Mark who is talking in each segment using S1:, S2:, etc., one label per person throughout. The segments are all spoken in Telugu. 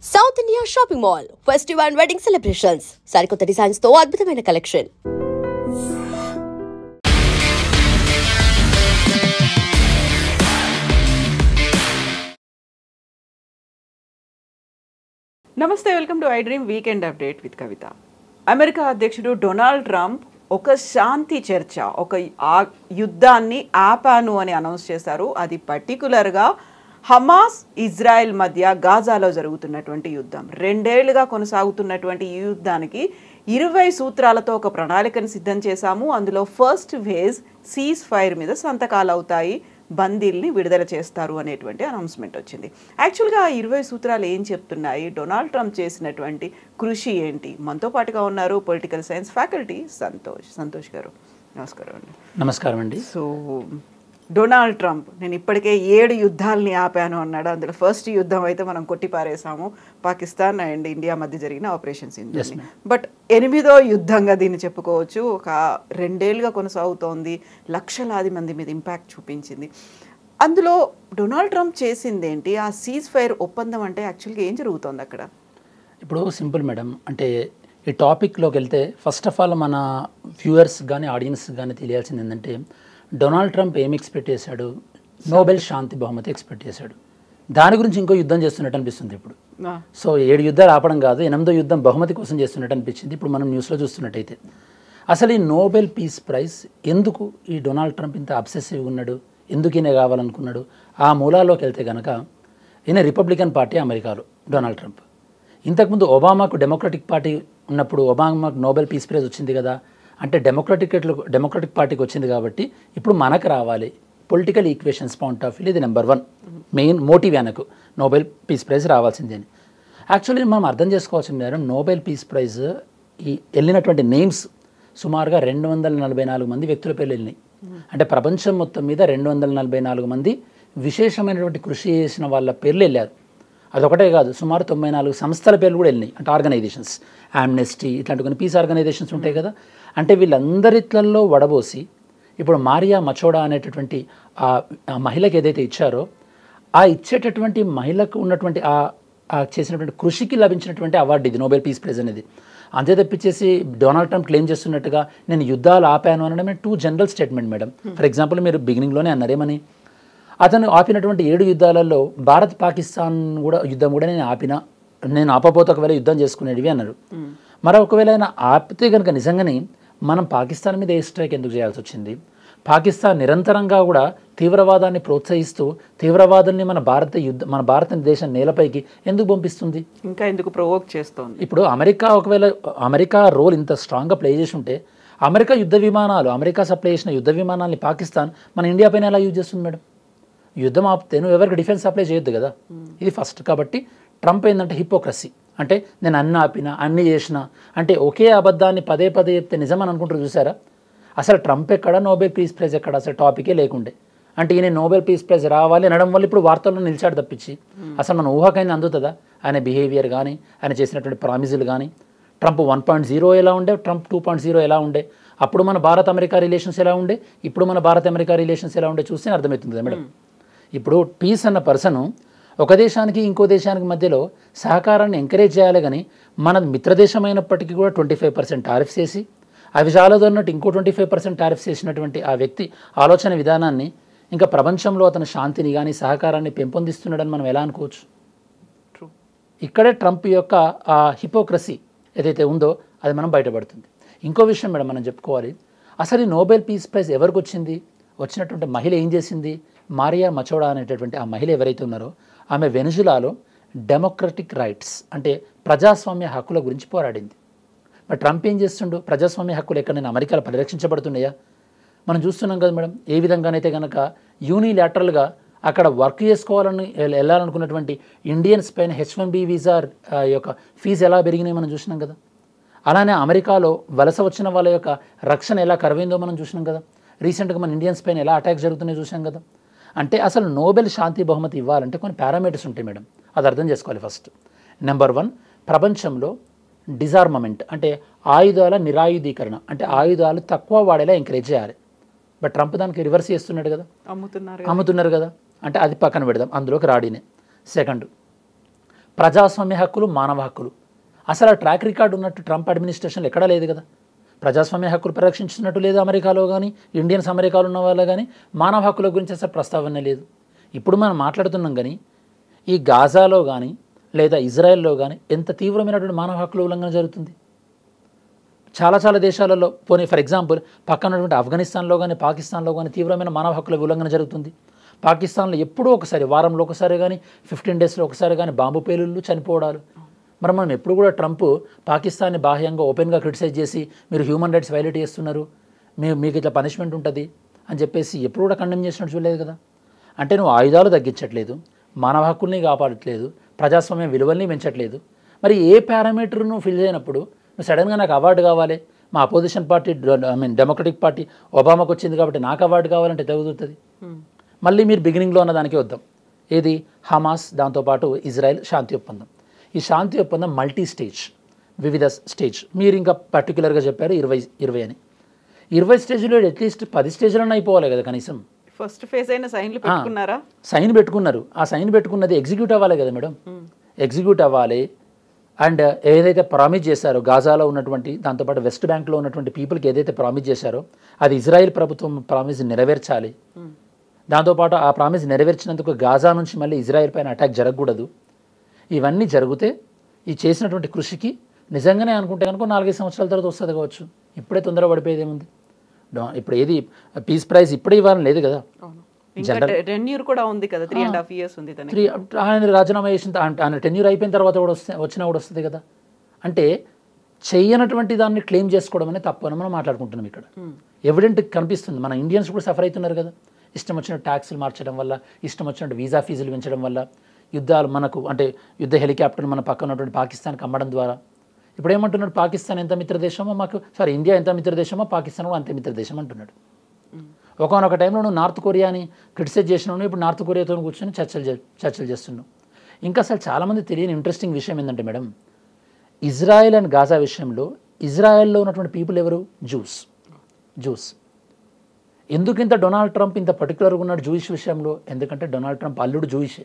S1: South India shopping mall festival and wedding celebrations సరికొత్త డిజైన్స్ తో అద్భుతమైన కలెక్షన్.
S2: నమస్తే, welcome to I dream weekend update with Kavitha. America అధ్యక్షుడు డొనాల్డ్ ట్రంప్ ఒక శాంతి చర్చ, ఒక యుద్ధాన్ని ఆపాను అని అనౌన్స్ చేశారు. అది పర్టికులర్గా హమాస్ ఇజ్రాయెల్ మధ్య గాజాలో జరుగుతున్నటువంటి యుద్ధం. 2 ఏళ్లుగా కొనసాగుతున్నటువంటి ఈ యుద్ధానికి 20 సూత్రాలతో ఒక ప్రణాళికను సిద్ధం చేశాము. అందులో ఫస్ట్ ఫేజ్ సీజ్ ఫైర్ మీద సంతకాలు అవుతాయి, బందీల్ని విడుదల చేస్తారు అనేటువంటి అనౌన్స్మెంట్ వచ్చింది. యాక్చువల్గా ఆ 20 సూత్రాలు ఏం చెప్తున్నాయి, డొనాల్డ్ ట్రంప్ చేసినటువంటి కృషి ఏంటి? మనతో పాటుగా ఉన్నారు పొలిటికల్ సైన్స్ ఫ్యాకల్టీ సంతోష్ గారు. నమస్కారం అండి.
S3: నమస్కారం అండి.
S2: సో డొనాల్డ్ ట్రంప్ నేను ఇప్పటికే 7 యుద్ధాలని ఆపాను అన్నాడు. అందులో ఫస్ట్ యుద్ధం అయితే మనం కొట్టిపారేసాము, పాకిస్తాన్ అండ్ ఇండియా మధ్య జరిగిన ఆపరేషన్ సింధూర్. బట్ 8వ యుద్ధంగా దీన్ని చెప్పుకోవచ్చు. ఒక 2 ఏళ్లుగా కొనసాగుతోంది, లక్షలాది మంది మీద ఇంపాక్ట్ చూపించింది. అందులో డొనాల్డ్ ట్రంప్ చేసింది ఏంటి? ఆ సీజ్ ఫైర్ ఒప్పందం అంటే యాక్చువల్గా ఏం జరుగుతోంది అక్కడ?
S3: ఇప్పుడు సింపుల్ మేడం, అంటే ఈ టాపిక్లోకి వెళ్తే ఫస్ట్ ఆఫ్ ఆల్ మన వ్యూవర్స్ కానీ ఆడియన్స్ కానీ తెలియాల్సింది ఏంటంటే, డొనాల్డ్ ట్రంప్ ఏం ఎక్స్పెక్ట్ చేశాడు? నోబెల్ శాంతి బహుమతి ఎక్స్పెక్ట్ చేశాడు. దాని గురించి ఇంకో యుద్ధం చేస్తున్నట్టు అనిపిస్తుంది ఇప్పుడు. సో 7 యుద్ధాలు ఆపడం కాదు, 8వ యుద్ధం బహుమతి కోసం చేస్తున్నట్టు అనిపించింది ఇప్పుడు మనం న్యూస్లో చూస్తున్నట్టయితే. అసలు ఈ నోబెల్ పీస్ ప్రైజ్ ఎందుకు ఈ డొనాల్డ్ ట్రంప్ ఇంత అబ్సెసివ్గా ఉన్నాడు, ఎందుకు ఈయన కావాలనుకున్నాడు? ఆ మూలాల్లోకి వెళ్తే కనుక ఈయన రిపబ్లికన్ పార్టీ అమెరికాలో డొనాల్డ్ ట్రంప్. ఇంతకుముందు ఒబామాకు డెమోక్రటిక్ పార్టీ ఉన్నప్పుడు ఒబామాకు నోబెల్ పీస్ ప్రైజ్ వచ్చింది కదా, అంటే డెమోక్రటిక్ పార్టీకి వచ్చింది కాబట్టి ఇప్పుడు మనకు రావాలి. Political equations point of view ఇది నెంబర్ 1 మెయిన్ మోటివ్ ఆయనకు నోబెల్ పీస్ ప్రైజ్ రావాల్సిందే అని. యాక్చువల్లీ మనం అర్థం చేసుకోవాల్సింది మేడం, నోబెల్ పీస్ ప్రైజ్ ఈ వెళ్ళినటువంటి నేమ్స్ సుమారుగా 244 మంది వ్యక్తుల పేర్లు వెళ్ళినాయి. అంటే ప్రపంచం మొత్తం మీద 244 మంది విశేషమైనటువంటి కృషి చేసిన వాళ్ళ పేర్లు వెళ్ళారు. అదొకటే కాదు, సుమారు 94 సంస్థల పేర్లు కూడా వెళ్ళినాయి. అంటే ఆర్గనైజేషన్స్, ఆమ్నెస్టీ ఇట్లాంటి కొన్ని పీస్ ఆర్గనైజేషన్స్ ఉంటాయి కదా. అంటే వీళ్ళందరిట్లలో వడబోసి ఇప్పుడు మారియా మచోడా అనేటటువంటి ఆ మహిళకి ఏదైతే ఇచ్చారో, ఆ ఇచ్చేటటువంటి మహిళకు ఉన్నటువంటి ఆ చేసినటువంటి కృషికి లభించినటువంటి అవార్డు ఇది నోబెల్ పీస్ ప్రైజ్ అనేది. అంతే తప్పించేసి డొనాల్డ్ ట్రంప్ క్లెయిమ్ చేస్తున్నట్టుగా నేను యుద్ధాలు ఆపాను అనడమే too general statement madam. For example మీరు బిగినింగ్లోనే అన్నారేమని, అతను ఆపినటువంటి 7 యుద్ధాలలో భారత్ పాకిస్తాన్ యుద్ధం కూడా నేను ఆపపోతే ఒకవేళ యుద్ధం చేసుకునేవి అన్నారు. మరి ఒకవేళ ఆయన ఆపితే కనుక నిజంగానే మనం పాకిస్తాన్ మీద ఏ స్ట్రైక్ ఎందుకు చేయాల్సి వచ్చింది? పాకిస్తాన్ నిరంతరంగా కూడా తీవ్రవాదాన్ని ప్రోత్సహిస్తూ తీవ్రవాదుల్ని మన భారతదేశం నేలపైకి ఎందుకు పంపిస్తుంది,
S2: ఇంకా ఎందుకు ప్రొవోక్ చేస్తోంది?
S3: ఇప్పుడు అమెరికా రోల్ ఇంత స్ట్రాంగ్గా ప్లే చేసి ఉంటే అమెరికా సప్లై చేసిన యుద్ధ విమానాలని పాకిస్తాన్ మన ఇండియా పైన ఎలా యూజ్ చేస్తుంది మేడం? యుద్ధం ఆపితే నువ్వు ఎవరికి డిఫెన్స్ సప్లై చేయొద్దు కదా, ఇది ఫస్ట్. కాబట్టి ట్రంప్ ఏంటంటే హిపోక్రసీ, అంటే నేను అన్ని ఆపినా అన్ని చేసినా అంటే ఒకే అబద్ధాన్ని పదే చెప్తే నిజం అని అనుకుంటారు. చూసారా? అసలు ట్రంప్ ఎక్కడ, నోబెల్ పీస్ ప్రైజ్ ఎక్కడ, అసలు టాపికే లేకుండే. అంటే ఈయన నోబెల్ పీస్ ప్రైజ్ రావాలి అనడం వల్ల ఇప్పుడు వార్తల్లో నిలిచాడు తప్పించి అసలు మన ఊహకైనా అందుతుందా? ఆయన బిహేవియర్ కానీ ఆయన చేసినటువంటి ప్రామిజులు కానీ. ట్రంప్ 1.0 ఎలా ఉండే, ట్రంప్ 2.0 ఎలా ఉండే, అప్పుడు మన భారత్ అమెరికా రిలేషన్స్ ఎలా ఉండే, ఇప్పుడు మన భారత్ అమెరికా రిలేషన్స్ ఎలా ఉండే చూస్తే అర్థమవుతుంది కదా మేడం. ఇప్పుడు పీస్ అన్న పర్సను ఒక దేశానికి ఇంకో దేశానికి మధ్యలో సహకారాన్ని ఎంకరేజ్ చేయాలి, కానీ మన మిత్రదేశం అయినప్పటికీ కూడా 25% టారిఫ్స్ చేసి అవి చాలదన్నట్టు ఇంకో 25% టారిఫ్స్ చేసినటువంటి ఆ వ్యక్తి ఆలోచన విధానాన్ని ఇంకా ప్రపంచంలో అతని శాంతిని కానీ సహకారాన్ని పెంపొందిస్తున్నాడని మనం ఎలా అనుకోవచ్చు? ఇక్కడే ట్రంప్ యొక్క ఆ హిపోక్రసీ ఏదైతే ఉందో అది మనం బయటపడుతుంది. ఇంకో విషయం మేడం మనం చెప్పుకోవాలి, అసలు ఈ నోబెల్ పీస్ ప్రైజ్ ఎవరికి వచ్చింది? వచ్చినటువంటి మహిళ ఏం చేసింది? మారియా మచోడా అనేటటువంటి ఆ మహిళ ఎవరైతే ఉన్నారో ఆమె వెనిజులాలో డెమోక్రటిక్ రైట్స్ అంటే ప్రజాస్వామ్య హక్కుల గురించి పోరాడింది. మరి ట్రంప్ ఏం చేస్తుండు? ప్రజాస్వామ్య హక్కులు ఎక్కడైనా అమెరికాలో పరిరక్షించబడుతున్నాయా? మనం చూస్తున్నాం కదా మేడం. ఏ విధంగానైతే కనుక యూనిలాటరల్గా అక్కడ వర్క్ చేసుకోవాలని వెళ్ళాలనుకున్నటువంటి ఇండియన్స్ పైన H1B వీసా యొక్క ఫీజు ఎలా పెరిగినాయి మనం చూసినాం కదా. అలానే అమెరికాలో వలస వచ్చిన వాళ్ళ యొక్క రక్షణ ఎలా కరువైందో మనం చూసినాం కదా. రీసెంట్గా మన ఇండియన్స్ పైన ఎలా అటాక్స్ జరుగుతున్నాయో చూసాం కదా. అంటే అసలు నోబెల్ శాంతి బహుమతి ఇవ్వాలంటే కొన్ని పారామీటర్స్ ఉంటాయి మేడం, అది అర్థం చేసుకోవాలి. ఫస్ట్ నెంబర్ 1, ప్రపంచంలో డిజార్మమెంట్ అంటే ఆయుధాల నిరాయుధీకరణ, అంటే ఆయుధాలు తక్కువ వాడేలా ఎంకరేజ్ చేయాలి. బట్ ట్రంప్ దానికి రివర్స్ చేస్తున్నాడు కదా, అమ్ముతున్నారు కదా. అంటే అది పక్కన పెడదాం, అందులోకి రాడినే. సెకండ్, ప్రజాస్వామ్య హక్కులు, మానవ హక్కులు. అసలు ఆ ట్రాక్ రికార్డు ఉన్నట్టు ట్రంప్ అడ్మినిస్ట్రేషన్లో ఎక్కడా లేదు కదా. ప్రజాస్వామ్య హక్కులు పరిరక్షించినట్టు లేదు అమెరికాలో కానీ, ఇండియన్స్ అమెరికాలో ఉన్న వాళ్ళ కానీ మానవ హక్కుల గురించి అసలు ప్రస్తావన లేదు. ఇప్పుడు మనం మాట్లాడుతున్నాం కానీ ఈ గాజాలో కానీ లేదా ఇజ్రాయెల్లో కానీ ఎంత తీవ్రమైనటువంటి మానవ హక్కుల ఉల్లంఘన జరుగుతుంది. చాలా చాలా దేశాలలో, పోనీ ఫర్ ఎగ్జాంపుల్ పక్కన ఉన్నటువంటి ఆఫ్ఘనిస్తాన్లో కానీ పాకిస్తాన్లో కానీ తీవ్రమైన మానవ హక్కుల ఉల్లంఘన జరుగుతుంది. పాకిస్తాన్లో ఎప్పుడూ ఒకసారి, వారంలో ఒకసారి కానీ 15 డేస్లో ఒకసారి కానీ బాంబు పేలుళ్ళు, చనిపోవడాలు. మరి మనం ఎప్పుడు కూడా ట్రంప్ పాకిస్తాన్ని బాహ్యంగా ఓపెన్గా క్రిటిసైజ్ చేసి మీరు హ్యూమన్ రైట్స్ వైలేట్ చేస్తున్నారు, మీకు ఇట్లా పనిష్మెంట్ ఉంటుంది అని చెప్పేసి ఎప్పుడు కూడా కండెమ్ చేసినట్టు చూడలేదు కదా. అంటే నువ్వు ఆయుధాలు తగ్గించట్లేదు, మానవ హక్కుల్ని కాపాడట్లేదు, ప్రజాస్వామ్య విలువల్ని పెంచట్లేదు. మరి ఏ పారామీటర్ నువ్వు ఫిల్ చేయనప్పుడు నువ్వు సడన్గా నాకు అవార్డు కావాలి, మా అపోజిషన్ పార్టీ డెమోక్రటిక్ పార్టీ ఒబామాకు వచ్చింది కాబట్టి నాకు అవార్డు కావాలంటే తగ్గుతుంది. మళ్ళీ మీరు బిగినింగ్లో ఉన్న దానికి వద్దాం. ఏది? హమాస్, దాంతోపాటు ఇజ్రాయెల్ శాంతి ఒప్పందం. ఈ శాంతి ఒప్పందం మల్టీ స్టేజ్, వివిధ స్టేజ్. మీరు ఇంకా పర్టికులర్గా చెప్పారు 20 అని. 20 స్టేజ్లో అట్లీస్ట్ 10 స్టేజ్లను అయిపోవాలి కదా కనీసం.
S2: ఫస్ట్ ఫేజ్ అయిన సైన్లు పెట్టుకున్నారా?
S3: సైన్ పెట్టుకున్నారు. ఆ సైన్ పెట్టుకున్నది ఎగ్జిక్యూట్ అవ్వాలి కదా మేడం. ఎగ్జిక్యూట్ అవ్వాలి. అండ్ ఏదైతే ప్రామిస్ చేశారో గాజాలో ఉన్నటువంటి, దాంతోపాటు వెస్ట్ బ్యాంక్లో ఉన్నటువంటి పీపుల్కి ఏదైతే ప్రామిస్ చేశారో అది ఇజ్రాయెల్ ప్రభుత్వం ప్రామిస్ నెరవేర్చాలి. దాంతోపాటు ఆ ప్రామిస్ నెరవేర్చినందుకు గాజా నుంచి మళ్ళీ ఇజ్రాయెల్ పైన అటాక్ జరగకూడదు. ఇవన్నీ జరిగితే ఈ చేసినటువంటి కృషికి నిజంగానే అనుకుంటే కనుక 4-5 సంవత్సరాల తర్వాత వస్తుంది కావచ్చు. ఇప్పుడే తొందర పడిపోయేది ఏముంది. ఇప్పుడు ఏది పీస్ ప్రైజ్ ఇప్పుడే ఇవ్వాలని లేదు కదా.
S2: టెన్యూర్ కూడా ఉంది కదా, 3.5 years ఉంది.
S3: ఆయన రాజీనామా చేసిన ఆయన టెన్యూర్ అయిపోయిన తర్వాత కూడా వచ్చినా కూడా వస్తుంది కదా. అంటే చెయ్యనటువంటి దాన్ని క్లెయిమ్ చేసుకోవడం అనేది తప్పు అని మనం మాట్లాడుకుంటున్నాం. ఇక్కడ ఎవిడెంట్ కనిపిస్తుంది. మన ఇండియన్స్ కూడా సఫర్ అవుతున్నారు కదా. ఇష్టం వచ్చిన ట్యాక్సులు మార్చడం వల్ల, ఇష్టం వచ్చినట్టు వీసా ఫీజులు పెంచడం వల్ల, యుద్ధాలు మనకు అంటే యుద్ధ హెలికాప్టర్లు మన పక్కన ఉన్నటువంటి పాకిస్తాన్కి అమ్మడం ద్వారా. ఇప్పుడు ఏమంటున్నాడు? పాకిస్తాన్ ఎంత మిత్రదేశమో మాకు, సారీ ఇండియా ఎంత మిత్రదేశమో పాకిస్తాన్ కూడా అంతే మిత్రదేశం అంటున్నాడు. ఒకనొక టైంలో నువ్వు నార్త్ కొరియాని క్రిటిసైజ్ చేసినావు, ఇప్పుడు నార్త్ కొరియాతో కూర్చొని చర్చలు చేస్తున్నావు. ఇంకా అసలు చాలామంది తెలియని ఇంట్రెస్టింగ్ విషయం ఏంటంటే మేడం, ఇజ్రాయెల్ అండ్ గాజా విషయంలో ఇజ్రాయెల్లో ఉన్నటువంటి పీపుల్ ఎవరు? జూస్. ఎందుకు ఇంత డొనాల్డ్ ట్రంప్ ఇంత పర్టికులర్గా ఉన్నాడు జూయిష్ విషయంలో? ఎందుకంటే డొనాల్డ్ ట్రంప్ అల్లుడు జూయిషే.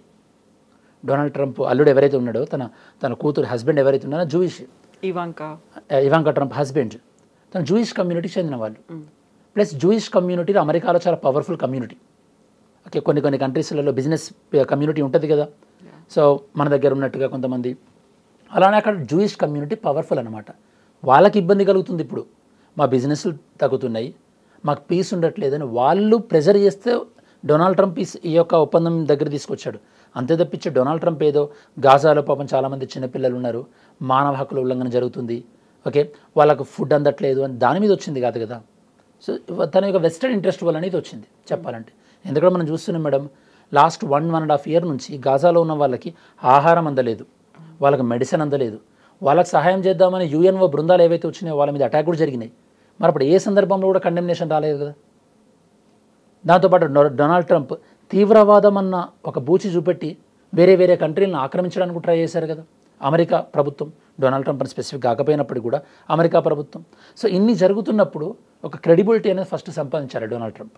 S3: డొనాల్డ్ ట్రంప్ అల్లుడు ఎవరైతే ఉన్నాడో, తన కూతురు హస్బెండ్ ఎవరైతే ఉన్నారో జూయిష్. ఇవాంకా ట్రంప్ హస్బెండ్ తన జూయిష్ కమ్యూనిటీకి చెందిన వాళ్ళు. ప్లస్ జూయిష్ కమ్యూనిటీలో అమెరికాలో చాలా పవర్ఫుల్ కమ్యూనిటీ. ఓకే, కొన్ని కంట్రీస్లలో బిజినెస్ కమ్యూనిటీ ఉంటుంది కదా. సో మన దగ్గర ఉన్నట్టుగా కొంతమంది, అలానే అక్కడ జూయిష్ కమ్యూనిటీ పవర్ఫుల్ అనమాట. వాళ్ళకి ఇబ్బంది కలుగుతుంది. ఇప్పుడు మా బిజినెస్లు తగ్గుతున్నాయి, మాకు పీస్ ఉండట్లేదని వాళ్ళు ప్రెజర్ చేస్తే డొనాల్డ్ ట్రంప్ ఈ యొక్క ఒప్పందం దగ్గర తీసుకొచ్చాడు. అంతే తప్పించి డొనాల్డ్ ట్రంప్ ఏదో గాజాలో పాపం చాలామంది చిన్నపిల్లలు ఉన్నారు, మానవ హక్కుల ఉల్లంఘన జరుగుతుంది, ఓకే వాళ్ళకు ఫుడ్ అందట్లేదు అని దాని మీద వచ్చింది కాదు కదా. సో తన యొక్క వెస్టర్న్ ఇంట్రెస్ట్ వల్ల అనేది వచ్చింది చెప్పాలంటే. ఎందుకంటే మనం చూస్తున్నాం మేడం, లాస్ట్ 1.5 year నుంచి గాజాలో ఉన్న వాళ్ళకి ఆహారం అందలేదు, వాళ్ళకి మెడిసిన్ అందలేదు. వాళ్ళకి సహాయం చేద్దామని యుఎన్ఓ బృందాలు ఏవైతే వచ్చినాయో వాళ్ళ మీద అటాక్ కూడా జరిగినాయి. మరి అప్పుడు ఏ సందర్భంలో కూడా కండెమ్నేషన్ రాలేదు కదా. దాంతోపాటు డొనాల్డ్ ట్రంప్ తీవ్రవాదం అన్న ఒక బూచి చూపెట్టి వేరే కంట్రీలను ఆక్రమించడానికి ట్రై చేశారు కదా అమెరికా ప్రభుత్వం. డొనాల్డ్ ట్రంప్ అని స్పెసిఫిక్ కాకపోయినప్పటికీ కూడా అమెరికా ప్రభుత్వం. సో ఇన్ని జరుగుతున్నప్పుడు ఒక క్రెడిబిలిటీ అనేది ఫస్ట్ సంపాదించారు డొనాల్డ్ ట్రంప్.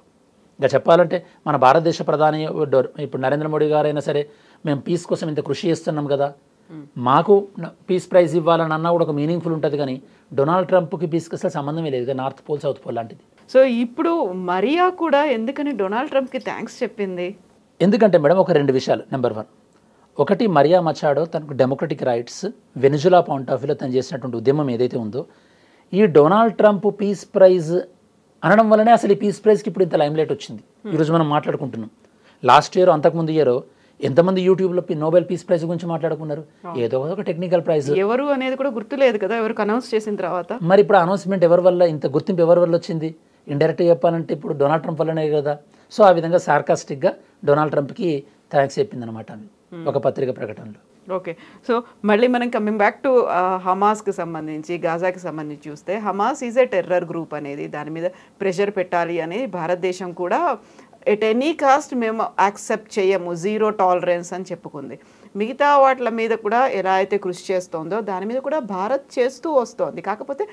S3: ఇంకా చెప్పాలంటే మన భారతదేశ ప్రధాని ఇప్పుడు నరేంద్ర మోడీ గారైనా సరే, మేము పీస్ కోసం ఇంత కృషి చేస్తున్నాం కదా, మాకు పీస్ ప్రైజ్ ఇవ్వాలని అన్నా కూడా ఒక మీనింగ్ఫుల్ ఉంటుంది. కానీ డొనాల్డ్ ట్రంప్కి పీస్కి అసలు సంబంధమే లేదు, నార్త్ పోల్ సౌత్ పోల్ లాంటిది.
S2: సో ఇప్పుడు మరియా కూడా ఎందుకని డొనాల్డ్ ట్రంప్కి థ్యాంక్స్ చెప్పింది?
S3: ఎందుకంటే మేడం ఒక 2 విషయాలు. నెంబర్ 1, ఒకటి మరియా మచాడో తనకు democratic rights Venezuela point of వ్యూలో తను చేసినటువంటి ఉద్యమం ఏదైతే ఉందో, ఈ డొనాల్డ్ ట్రంప్ పీస్ ప్రైజ్ అనడం వల్లనే అసలు ఈ పీస్ ప్రైజ్కి ఇప్పుడు ఇంత లైమ్లైట్ వచ్చింది. ఈరోజు మనం మాట్లాడుకుంటున్నాం. లాస్ట్ ఇయర్ అంతకుముందు ఇయర్ ఎంతమంది యూట్యూబ్లో నోబెల్ పీస్ ప్రైజ్ గురించి మాట్లాడుకున్నారు. ఏదో ఒక టెక్నికల్ ప్రైజ్
S2: ఎవరు అనేది కూడా గుర్తులేదు కదా, ఎవరికి అనౌన్స్ చేసిన తర్వాత.
S3: మరి ఇప్పుడు అనౌన్స్మెంట్ ఎవరి వల్ల, ఇంత గుర్తింపు ఎవరి వల్ల వచ్చింది? ఇండైరెక్ట్గా చెప్పాలంటే ఇప్పుడు డొనాల్డ్ ట్రంప్ వల్లనే కదా. సో ఆ విధంగా సార్కాస్టిక్గా డొనాల్డ్ ట్రంప్కి థ్యాంక్స్ చెప్పింది అనమాట ఒక పత్రిక ప్రకటనలో.
S2: ఓకే, సో మళ్ళీ మనం కమింగ్ బ్యాక్ టు హమాస్కి సంబంధించి, గాజాకి సంబంధించి చూస్తే, Hamas is a terror group అనేది, దాని మీద ప్రెషర్ పెట్టాలి అని భారతదేశం కూడా ఎట్ ఎనీ కాస్ట్ మేము యాక్సెప్ట్ చేయము, 0 tolerance అని చెప్పుకుంది. మిగతా వాటి మీద కూడా ఎలా అయితే కృషి చేస్తోందో దాని మీద కూడా భారత్ చేస్తూ వస్తోంది. కాకపోతే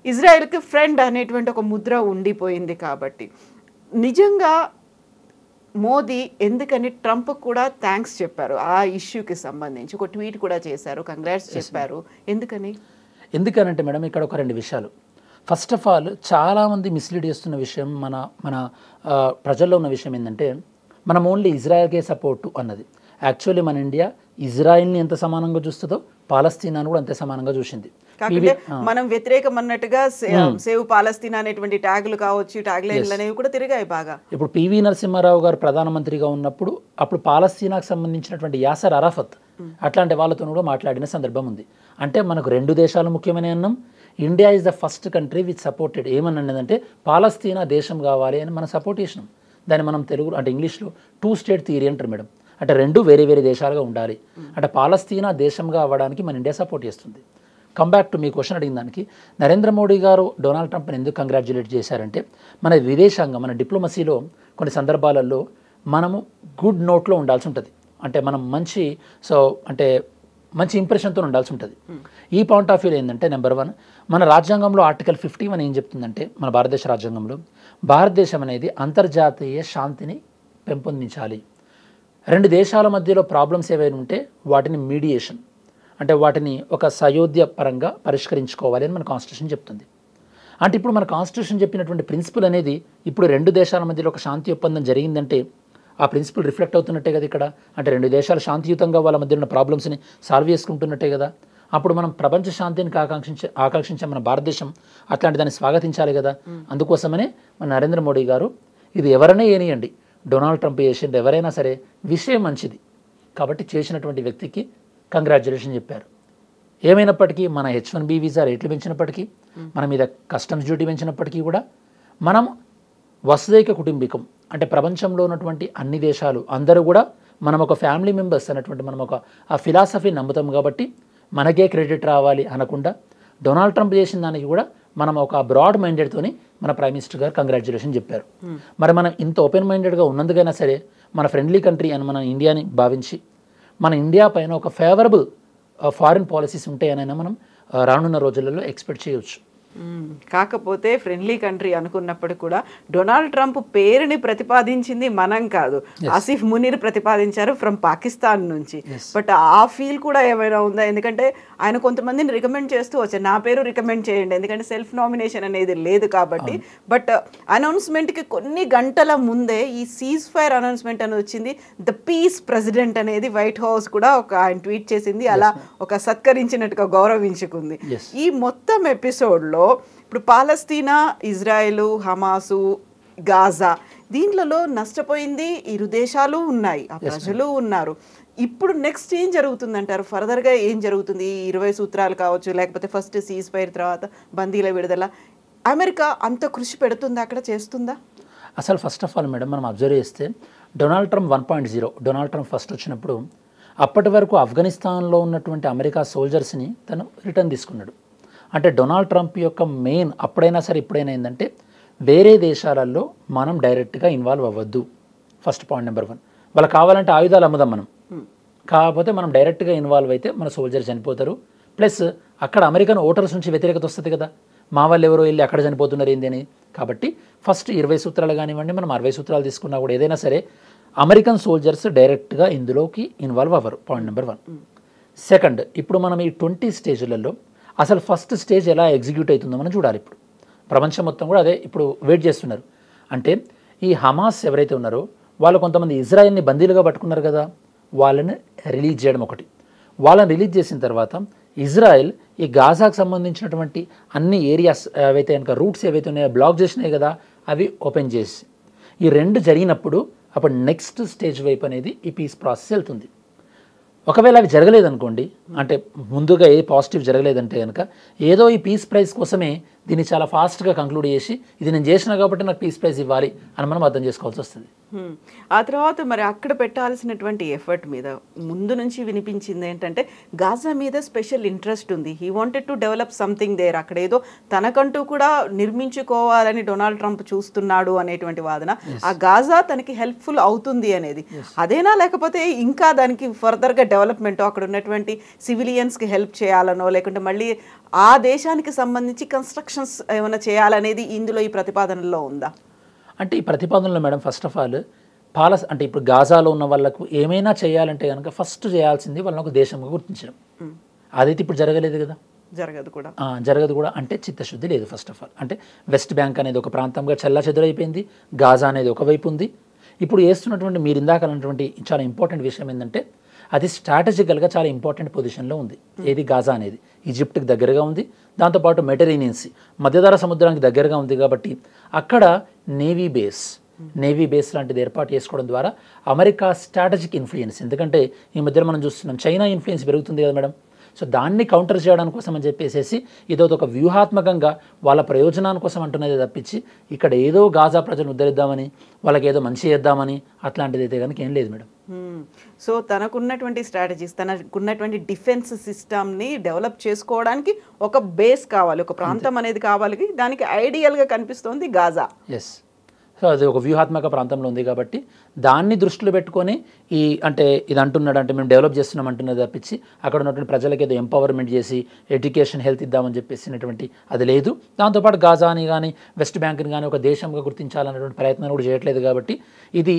S2: ఇజ్రాయెల్కి ఫ్రెండ్ అనేటువంటి ఒక ముద్ర ఉండిపోయింది. కాబట్టి నిజంగా మోదీ ఎందుకని ట్రంప్ కూడా థ్యాంక్స్ చెప్పారు ఆ ఇష్యూకి సంబంధించి, ఒక ట్వీట్ కూడా చేశారు, కంగ్రాట్స్ చెప్పారు,
S3: ఎందుకనంటే మేడం ఇక్కడ ఒక 2 విషయాలు. ఫస్ట్ ఆఫ్ ఆల్ చాలామంది మిస్లీడ్ చేస్తున్న విషయం, మన ప్రజల్లో ఉన్న విషయం ఏంటంటే మనం ఓన్లీ ఇజ్రాయెల్కే సపోర్టు అన్నది. యాక్చువల్లీ మన ఇండియా ఇజ్రాయిల్ని ఎంత సమానంగా చూస్తుందో పాలస్తీనాను కూడా అంతే సమానంగా చూసింది.
S2: కాకపోతే మనం వ్యతిరేకం అన్నట్టుగా సేవ్ పాలస్తీనా అనేటువంటి ట్యాగులు కావచ్చు, ట్యాగ్ లైన్లు అనేవి కూడా తిరిగాయి బాగా.
S3: ఇప్పుడు పివి నరసింహారావు గారు ప్రధానమంత్రిగా ఉన్నప్పుడు అప్పుడు పాలస్తీనాకు సంబంధించినటువంటి యాసర్ అరాఫత్ అట్లాంటి వాళ్ళతో కూడా మాట్లాడిన సందర్భం ఉంది. అంటే మనకు 2 దేశాలు ముఖ్యమైన అన్నాం. India is the first country which supported ఏమన్నదంటే పాలస్తీనా దేశం కావాలి అని మనం సపోర్ట్ చేసినాం. దాన్ని మనం తెలుగు అంటే ఇంగ్లీష్లో 2 స్టేట్ థియరీ అంటారు మేడం. అంటే 2 వేరే వేరే దేశాలుగా ఉండాలి. అంటే పాలస్తీనా దేశంగా అవ్వడానికి మన ఇండియా సపోర్ట్ చేస్తుంది. Come back to me question అడిగిన దానికి, నరేంద్ర మోడీ గారు డొనాల్డ్ ట్రంప్ని ఎందుకు కంగ్రాచ్యులేట్ చేశారంటే మన విదేశాంగం, మన డిప్లొమసీలో కొన్ని సందర్భాలలో మనము గుడ్ నోట్లో ఉండాల్సి ఉంటుంది. అంటే మనం మంచి ఇంప్రెషన్తో ఉండాల్సి ఉంటుంది. ఈ పాయింట్ ఆఫ్ వ్యూ ఏంటంటే నెంబర్ 1 మన రాజ్యాంగంలో ఆర్టికల్ 51 ఏం చెప్తుందంటే మన భారతదేశ రాజ్యాంగంలో భారతదేశం అనేది అంతర్జాతీయ శాంతిని పెంపొందించాలి. 2 దేశాల మధ్యలో ప్రాబ్లమ్స్ ఏవైనా ఉంటే వాటిని మీడియేషన్ అంటే వాటిని ఒక సయోధ్య పరంగా పరిష్కరించుకోవాలి అని మన కాన్స్టిట్యూషన్ చెప్తుంది. అంటే ఇప్పుడు మన కాన్స్టిట్యూషన్ చెప్పినటువంటి ప్రిన్సిపల్ అనేది ఇప్పుడు 2 దేశాల మధ్యలో ఒక శాంతి ఒప్పందం జరిగిందంటే ఆ ప్రిన్సిపల్ రిఫ్లెక్ట్ అవుతున్నట్టే కదా ఇక్కడ. అంటే 2 దేశాలు శాంతియుతంగా వాళ్ళ మధ్య ఉన్న ప్రాబ్లమ్స్ని సాల్వ్ చేసుకుంటున్నట్టే కదా. అప్పుడు మనం ప్రపంచ శాంతిని ఆకాంక్షించే మన భారతదేశం అట్లాంటి దాన్ని స్వాగతించాలి కదా. అందుకోసమనే మన నరేంద్ర మోడీ గారు ఇది ఎవరైనా ఏనియండి, డొనాల్డ్ ట్రంప్ చేసింది ఎవరైనా సరే విషయం మంచిది కాబట్టి చేసినటువంటి వ్యక్తికి కంగ్రాచ్యులేషన్ చెప్పారు. ఏమైనప్పటికీ మన H1B వీసా రేట్లు పెంచినప్పటికీ, మన మీద కస్టమ్స్ డ్యూటీ పెంచినప్పటికీ కూడా మనం వసుదైక కుటుంబికం అంటే ప్రపంచంలో ఉన్నటువంటి అన్ని దేశాలు అందరూ కూడా మనం ఒక ఫ్యామిలీ మెంబర్స్ అన్నటువంటి మనం ఒక ఆ ఫిలాసఫీ నమ్ముతాం కాబట్టి మనకే క్రెడిట్ రావాలి అనకుండా డొనాల్డ్ ట్రంప్ చేసిన దానికి కూడా మనం ఒక బ్రాడ్ మైండెడ్తోని మన ప్రైమ్ మినిస్టర్ గారు కంగ్రాచ్యులేషన్ చెప్పారు. మరి మనం ఇంత ఓపెన్ మైండెడ్గా ఉన్నందుకైనా సరే మన ఫ్రెండ్లీ కంట్రీ అని మన ఇండియాని భావించి మన ఇండియా పైన ఒక ఫేవరబుల్ ఫారిన్ పాలసీస్ ఉంటాయనైనా మనం రానున్న రోజులలో ఎక్స్పెక్ట్ చేయవచ్చు.
S2: కాకపోతే ఫ్రెండ్లీ కంట్రీ అనుకున్నప్పుడు కూడా డొనాల్డ్ ట్రంప్ పేరుని ప్రతిపాదించింది మనం కాదు, ఆసిఫ్ మునీర్ ప్రతిపాదించారు ఫ్రమ్ పాకిస్తాన్ నుంచి. బట్ ఆ ఫీల్ కూడా ఏమైనా ఉందా? ఎందుకంటే ఆయన కొంతమందిని రికమెండ్ చేస్తూ వచ్చారు, నా పేరు రికమెండ్ చేయండి, ఎందుకంటే సెల్ఫ్ నామినేషన్ అనేది లేదు కాబట్టి. బట్ అనౌన్స్మెంట్కి కొన్ని గంటల ముందే ఈ సీజ్ ఫైర్ అనౌన్స్మెంట్ అని వచ్చింది. ద పీస్ ప్రెసిడెంట్ అనేది వైట్ హౌస్ కూడా ఆయన ట్వీట్ చేసింది, అలా ఒక సత్కరించినట్టుగా గౌరవించుకుంది. ఈ మొత్తం ఎపిసోడ్లో ఇప్పుడు పాలస్తీనా, ఇజ్రాయెల్, హమాసు, గాజా దీంట్లో నష్టపోయింది 2 దేశాలు ఉన్నాయి, ఆ ప్రజలు ఉన్నారు. ఇప్పుడు నెక్స్ట్ ఏం జరుగుతుందంటారు? ఫర్దర్గా ఏం జరుగుతుంది? 20 సూత్రాలు కావచ్చు, లేకపోతే ఫస్ట్ సీజ్ ఫైర్ తర్వాత బందీల విడుదల, అమెరికా అంత కృషి పెడుతుందా, అక్కడ చేస్తుందా?
S3: అసలు ఫస్ట్ ఆఫ్ ఆల్ మేడం మనం అబ్జర్వ్ చేస్తే Donald Trump 1.0 Donald Trump first వచ్చినప్పుడు అప్పటి వరకు ఆఫ్ఘనిస్తాన్లో ఉన్నటువంటి అమెరికా సోల్జర్స్ని తను రిటర్న్ తీసుకున్నాడు. అంటే డొనాల్డ్ ట్రంప్ యొక్క మెయిన్ అప్పుడైనా సరే ఇప్పుడైనా ఏంటంటే వేరే దేశాలలో మనం డైరెక్ట్గా ఇన్వాల్వ్ అవ్వద్దు. First point number 1. వాళ్ళకి కావాలంటే ఆయుధాలు అమ్ముదాం మనం, కాకపోతే మనం డైరెక్ట్గా ఇన్వాల్వ్ అయితే మన సోల్జర్స్ చనిపోతారు. ప్లస్ అక్కడ అమెరికన్ ఓటర్స్ నుంచి వ్యతిరేకత వస్తుంది కదా, మా వాళ్ళు ఎవరో వెళ్ళి అక్కడ చనిపోతున్నారు ఏంది అని. కాబట్టి ఫస్ట్ 20 సూత్రాలు కానివ్వండి, మనం 60 సూత్రాలు తీసుకున్నా కూడా ఏదైనా సరే అమెరికన్ సోల్జర్స్ డైరెక్ట్గా ఇందులోకి ఇన్వాల్వ్ అవ్వరు. Point number 1. సెకండ్, ఇప్పుడు మనం ఈ 20 స్టేజ్లలో అసలు ఫస్ట్ స్టేజ్ ఎలా ఎగ్జిక్యూట్ అవుతుందో మనం చూడాలి. ఇప్పుడు ప్రపంచం మొత్తం కూడా అదే ఇప్పుడు వెయిట్ చేస్తున్నారు. అంటే ఈ హమాస్ ఎవరైతే ఉన్నారో వాళ్ళు కొంతమంది ఇజ్రాయెల్ని బందీలుగా పట్టుకున్నారు కదా, వాళ్ళని రిలీజ్ చేయడం ఒకటి. వాళ్ళని రిలీజ్ చేసిన తర్వాత ఇజ్రాయెల్ ఈ గాజాకు సంబంధించినటువంటి అన్ని ఏరియాస్ ఏవైతే కనుక రూట్స్ ఏవైతే ఉన్నాయో బ్లాక్ చేసినాయి కదా, అవి ఓపెన్ చేసి ఈ 2 జరిగినప్పుడు అప్పుడు నెక్స్ట్ స్టేజ్ వైపు అనేది ఈ పీస్ ప్రాసెస్ వెళ్తుంది. ఒకవేళ అవి జరగలేదనుకోండి, అంటే ముందుగా ఏ పాజిటివ్ జరగలేదంటే కనుక ఏదో ఈ పీస్ ప్రైజ్ కోసమే దీన్ని చాలా ఫాస్ట్గా కంక్లూడ్ చేసి ఇది నేను చేసినా కాబట్టి నాకు పీస్ ప్రైజ్ ఇవ్వాలి అని మనం అర్థం చేసుకోవాల్సి వస్తుంది.
S2: ఆ తర్వాత మరి అక్కడ పెట్టాల్సినటువంటి ఎఫర్ట్ మీద ముందు నుంచి వినిపించింది ఏంటంటే గాజా మీద స్పెషల్ ఇంట్రెస్ట్ ఉంది, he wanted to develop something there, అక్కడ ఏదో తనకంటూ కూడా నిర్మించుకోవాలని డొనాల్డ్ ట్రంప్ చూస్తున్నాడు అనేటువంటి వాదన. ఆ గాజా తనకి హెల్ప్ఫుల్ అవుతుంది అనేది అదేనా, లేకపోతే ఇంకా దానికి ఫర్దర్గా డెవలప్మెంట్ అక్కడ ఉన్నటువంటి సివిలియన్స్కి హెల్ప్ చేయాలనో, లేకుంటే మళ్ళీ ఆ దేశానికి సంబంధించి కన్స్ట్రక్షన్స్ ఏమైనా చేయాలనేది ఇందులో ఈ ప్రతిపాదనలో ఉందా?
S3: అంటే ఈ ప్రతిపాదనలో మేడం ఫస్ట్ ఆఫ్ ఆల్ అంటే ఇప్పుడు గాజాలో ఉన్న వాళ్ళకు ఏమైనా చేయాలంటే కనుక ఫస్ట్ చేయాల్సింది వాళ్ళని ఒక దేశంగా గుర్తించడం. అదైతే ఇప్పుడు జరగలేదు కదా, జరగదు కూడా. అంటే చిత్తశుద్ధి లేదు ఫస్ట్ ఆఫ్ ఆల్. అంటే వెస్ట్ బ్యాంక్ అనేది ఒక ప్రాంతంగా చెల్లాచెదురైపోయింది, గాజా అనేది ఒకవైపు ఉంది. ఇప్పుడు వేస్తున్నటువంటి మీరు ఇందాక అన్నటువంటి చాలా ఇంపార్టెంట్ విషయం ఏంటంటే అది స్ట్రాటజికల్గా చాలా ఇంపార్టెంట్ పొజిషన్లో ఉంది. ఏది గాజా అనేది ఈజిప్ట్కి దగ్గరగా ఉంది, దాంతోపాటు మెడిటరేనియన్ సీ మధ్యధరా సముద్రానికి దగ్గరగా ఉంది. కాబట్టి అక్కడ నేవీ బేస్ లాంటిది ఏర్పాటు చేసుకోవడం ద్వారా అమెరికా స్ట్రాటజిక్ ఇన్ఫ్లుయెన్స్, ఎందుకంటే ఈ మధ్యలో మనం చూస్తున్నాం చైనా ఇన్ఫ్లుయెన్స్ పెరుగుతుంది కదా మేడం. సో దాన్ని కౌంటర్ చేయడానికి కోసం అని చెప్పేసి ఇదో ఒక వ్యూహాత్మకంగా వాళ్ళ ప్రయోజనాని కోసం అంటున్నది తప్పించి ఇక్కడ ఏదో గాజా ప్రజలను ఉద్ధరిద్దామని వాళ్ళకి ఏదో మంచి చేద్దామని అట్లాంటిది అయితే కనుక ఏం లేదు మేడం.
S2: సో తనకున్నటువంటి స్ట్రాటజీస్, తనకున్నటువంటి డిఫెన్స్ సిస్టమ్ని డెవలప్ చేసుకోవడానికి ఒక బేస్ కావాలి, ఒక ప్రాంతం అనేది కావాలి. దానికి ఐడియల్గా కనిపిస్తోంది గాజా.
S3: ఎస్. సో అది ఒక వ్యూహాత్మక ప్రాంతంలో ఉంది కాబట్టి దాన్ని దృష్టిలో పెట్టుకొని అంటే ఇది అంటున్నాడు, అంటే మేము డెవలప్ చేస్తున్నాం అంటున్నది తప్పించి అక్కడ ఉన్నటువంటి ప్రజలకి ఏదో ఎంపవర్మెంట్ చేసి ఎడ్యుకేషన్ హెల్త్ ఇద్దామని చెప్పేసినటువంటి అది లేదు. దాంతోపాటు గాజాని కానీ వెస్ట్ బ్యాంక్ని కానీ ఒక దేశంగా గుర్తించాలనేటువంటి ప్రయత్నం కూడా చేయట్లేదు. కాబట్టి ఇది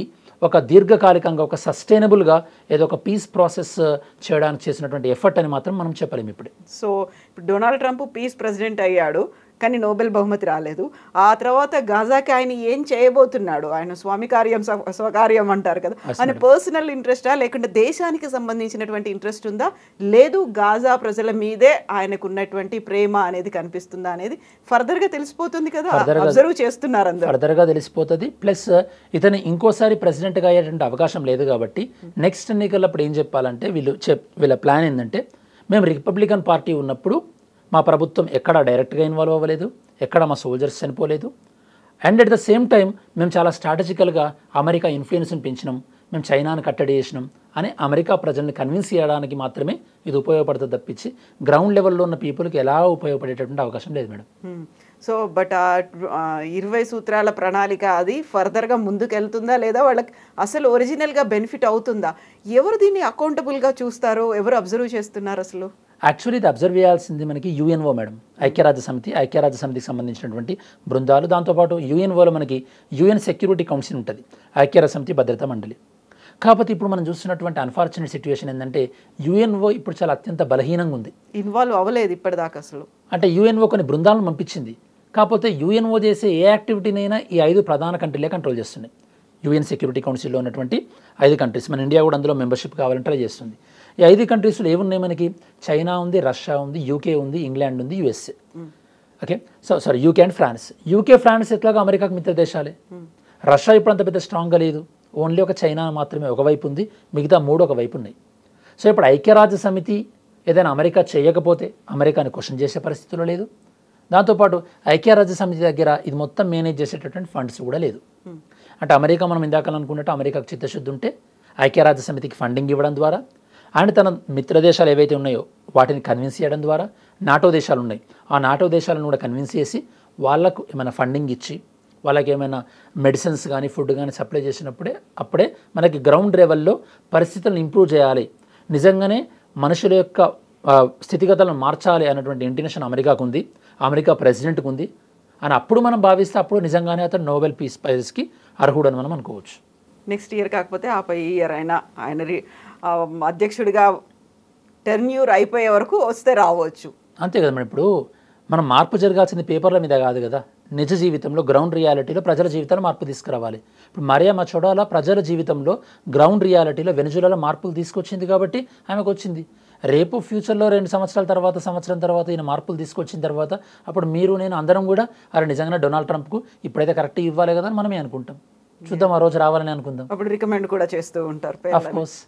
S3: ఒక దీర్ఘకాలికంగా ఒక సస్టైనబుల్గా ఏదో ఒక పీస్ ప్రాసెస్ చేయడానికి చేసినటువంటి ఎఫర్ట్ అని మాత్రం మనం చెప్పలేము ఇప్పుడే.
S2: సో ఇప్పుడు డొనాల్డ్ ట్రంప్ పీస్ ప్రెసిడెంట్ అయ్యాడు, కానీ నోబెల్ బహుమతి రాలేదు. ఆ తర్వాత గాజాకి ఆయన ఏం చేయబోతున్నాడు? ఆయన స్వకార్యం అంటారు కదా, ఆయన పర్సనల్ ఇంట్రెస్టా లేకుంటే దేశానికి సంబంధించినటువంటి ఇంట్రెస్ట్ ఉందా, లేదు గాజా ప్రజల మీదే ఆయనకు ఉన్నటువంటి ప్రేమ అనేది కనిపిస్తుందా అనేది ఫర్దర్గా తెలిసిపోతుంది కదా, అబ్జర్వ్ చేస్తున్నారు అందరూ.
S3: ఫర్దర్గా తెలిసిపోతుంది. ప్లస్ ఇతను ఇంకోసారి ప్రెసిడెంట్గా అయ్యేటువంటి అవకాశం లేదు కాబట్టి నెక్స్ట్ ఎన్నికలప్పుడు ఏం చెప్పాలంటే వీళ్ళ ప్లాన్ ఏంటంటే మేము రిపబ్లికన్ పార్టీ ఉన్నప్పుడు మా ప్రభుత్వం ఎక్కడ డైరెక్ట్గా ఇన్వాల్వ్ అవ్వలేదు, ఎక్కడ మా సోల్జర్స్ చనిపోలేదు, and at the same time మేము చాలా స్ట్రాటజికల్గా అమెరికా ఇన్ఫ్లుయెన్స్ని పెంచినాం, మేము చైనాను కట్టడి చేసినాం అని అమెరికా ప్రజల్ని కన్విన్స్ చేయడానికి మాత్రమే ఇది ఉపయోగపడుతుంది తప్పించి గ్రౌండ్ లెవెల్లో ఉన్న పీపుల్కి ఎలా ఉపయోగపడేటటువంటి అవకాశం లేదు మేడం.
S2: సో బట్ 20 సూత్రాల ప్రణాళిక అది ఫర్దర్గా ముందుకు వెళ్తుందా లేదా, వాళ్ళకి అసలు ఒరిజినల్గా బెనిఫిట్ అవుతుందా, ఎవరు దీన్ని అకౌంటబుల్గా చూస్తారో, ఎవరు అబ్జర్వ్ చేస్తున్నారు అసలు?
S3: యాక్చువల్లీ ఇది అబ్జర్వ్ చేయాల్సింది మనకి యుఎన్ఓ మేడం, ఐక్యరాజ్య సమితికి సంబంధించినటువంటి బృందాలు. దాంతోపాటు యుఎన్ఓలో మనకి యుఎన్ సెక్యూరిటీ కౌన్సిల్ ఉంటుంది, ఐక్యరాజ్య సమితి భద్రతా మండలి. కాకపోతే ఇప్పుడు మనం చూస్తున్నటువంటి అన్ఫార్చునేట్ సిచ్యువేషన్ ఏంటంటే యుఎన్ఓ ఇప్పుడు చాలా అత్యంత బలహీనంగా ఉంది,
S2: ఇన్వాల్వ్ అవ్వలేదు ఇప్పటిదాకా అసలు.
S3: అంటే యుఎన్ఓ కొన్ని బృందాలను పంపించింది, కాకపోతే యుఎన్ఓ చేసే ఏ యాక్టివిటీనైనా ఈ 5 ప్రధాన కంట్రీలే కంట్రోల్ చేస్తున్నాయి. యుఎన్ సెక్యూరిటీ కౌన్సిల్లో ఉన్నటువంటి 5 కంట్రీస్, మన ఇండియా కూడా అందులో మెంబర్షిప్ కావాలని ట్రై చేస్తుంది. ఈ 5 కంట్రీస్లో ఏమున్నాయి మనకి? చైనా ఉంది, రష్యా ఉంది, యూకే ఉంది, ఇంగ్లాండ్ ఉంది, USA. Okay, UK and France. UK France ఎట్లాగా అమెరికాకు మిత్ర దేశాలే. రష్యా ఇప్పుడు అంత పెద్ద స్ట్రాంగ్గా లేదు, ఓన్లీ ఒక చైనా మాత్రమే ఒకవైపు ఉంది, మిగతా 3 ఒకవైపు ఉన్నాయి. సో ఇప్పుడు ఐక్యరాజ్య సమితి ఏదైనా అమెరికా చేయకపోతే అమెరికాని క్వశ్చన్ చేసే పరిస్థితుల్లో లేదు. దాంతోపాటు ఐక్యరాజ్య సమితి దగ్గర ఇది మొత్తం మేనేజ్ చేసేటటువంటి ఫండ్స్ కూడా లేదు. అంటే అమెరికా మనం ఇందాక అనుకున్నట్టు అమెరికాకు చిత్తశుద్ధి ఉంటే ఐక్యరాజ్య సమితికి ఫండింగ్ ఇవ్వడం ద్వారా అండ్ తన మిత్ర దేశాలు ఏవైతే ఉన్నాయో వాటిని కన్విన్స్ చేయడం ద్వారా, నాటో దేశాలు ఉన్నాయి ఆ నాటో దేశాలను కూడా కన్విన్స్ చేసి వాళ్ళకు ఏమైనా ఫండింగ్ ఇచ్చి వాళ్ళకి ఏమైనా మెడిసిన్స్ కానీ ఫుడ్ కానీ సప్లై అప్పుడే మనకి గ్రౌండ్ లెవెల్లో పరిస్థితులను ఇంప్రూవ్ చేయాలి, నిజంగానే మనుషుల యొక్క స్థితిగతులను మార్చాలి అన్నటువంటి ఇంటెన్షన్ అమెరికాకు ఉంది, అమెరికా ప్రెసిడెంట్కి ఉంది అని అప్పుడు మనం భావిస్తే అప్పుడు నిజంగానే అతను నోబెల్ పీస్ ప్రైజ్కి అర్హుడు అని మనం అనుకోవచ్చు.
S2: నెక్స్ట్ ఇయర్ కాకపోతే ఇయర్ ఆయన అధ్యక్షుడిగా టెర్న్యూర్ అయిపోయే వరకు వస్తే రావచ్చు.
S3: అంతే కదా మేడం. ఇప్పుడు మనం మార్పు జరగాల్సింది పేపర్ల మీద కాదు కదా, నిజ జీవితంలో గ్రౌండ్ రియాలిటీలో ప్రజల జీవితాలు మార్పు తీసుకురావాలి. ఇప్పుడు మరియా మచోడాలా ప్రజల జీవితంలో గ్రౌండ్ రియాలిటీలో వెనుజులాలో మార్పులు తీసుకొచ్చింది కాబట్టి ఆమెకు వచ్చింది. రేపు ఫ్యూచర్లో 2 సంవత్సరాల తర్వాత సంవత్సరం తర్వాత ఈయన మార్పులు తీసుకొచ్చిన తర్వాత అప్పుడు మీరు నేను అందరం కూడా అరే నిజంగానే డొనాల్డ్ ట్రంప్కు ఇప్పుడైతే కరెక్ట్ ఇవ్వాలి కదా అని మనమే అనుకుంటాం. చూద్దాం, ఆ రోజు రావాలని అనుకుందాం.
S2: అప్పుడు రికమెండ్ కూడా చేస్తూ ఉంటారు.
S3: Of course.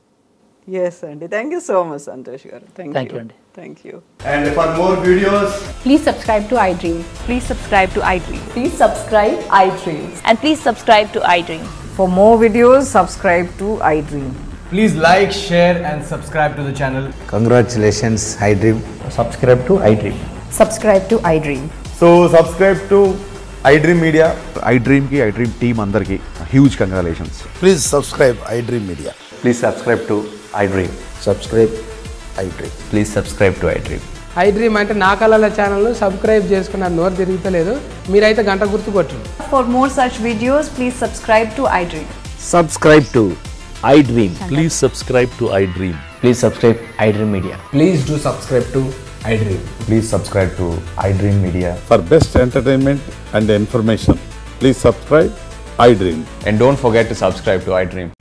S2: Yes, Andy. Thank you so much, Santosh garu.
S3: Thank you, Andy.
S2: Thank you.
S4: And for more videos,
S5: please subscribe to iDream.
S6: Please subscribe to iDream.
S5: Please subscribe iDream.
S6: And please subscribe to iDream.
S5: For more videos, subscribe to iDream.
S4: please like, share and subscribe to the channel.
S7: Congratulations, iDream.
S8: Subscribe to iDream.
S5: Subscribe to iDream.
S4: So subscribe to iDream Media.
S9: iDream ki iDream team andarki huge congratulations.
S7: Please subscribe iDream Media.
S8: Please subscribe to iDream.
S7: Subscribe iDream.
S8: Please subscribe to iDream.
S10: iDream అంటే నా కళల ఛానల్ను సబ్స్క్రైబ్ చేసుకున్నారు, నోరు తిరుగుతలేదు, మీరైతే గంట గుర్తు కొట్టండి.
S6: For more such videos, please subscribe to iDream.
S7: Subscribe to iDream.
S8: Please subscribe to iDream. Please subscribe iDream Media.
S10: Please do subscribe to iDream.
S8: Please subscribe to iDream Media.
S9: For best entertainment and information, please subscribe iDream.
S8: And don't forget to subscribe to iDream.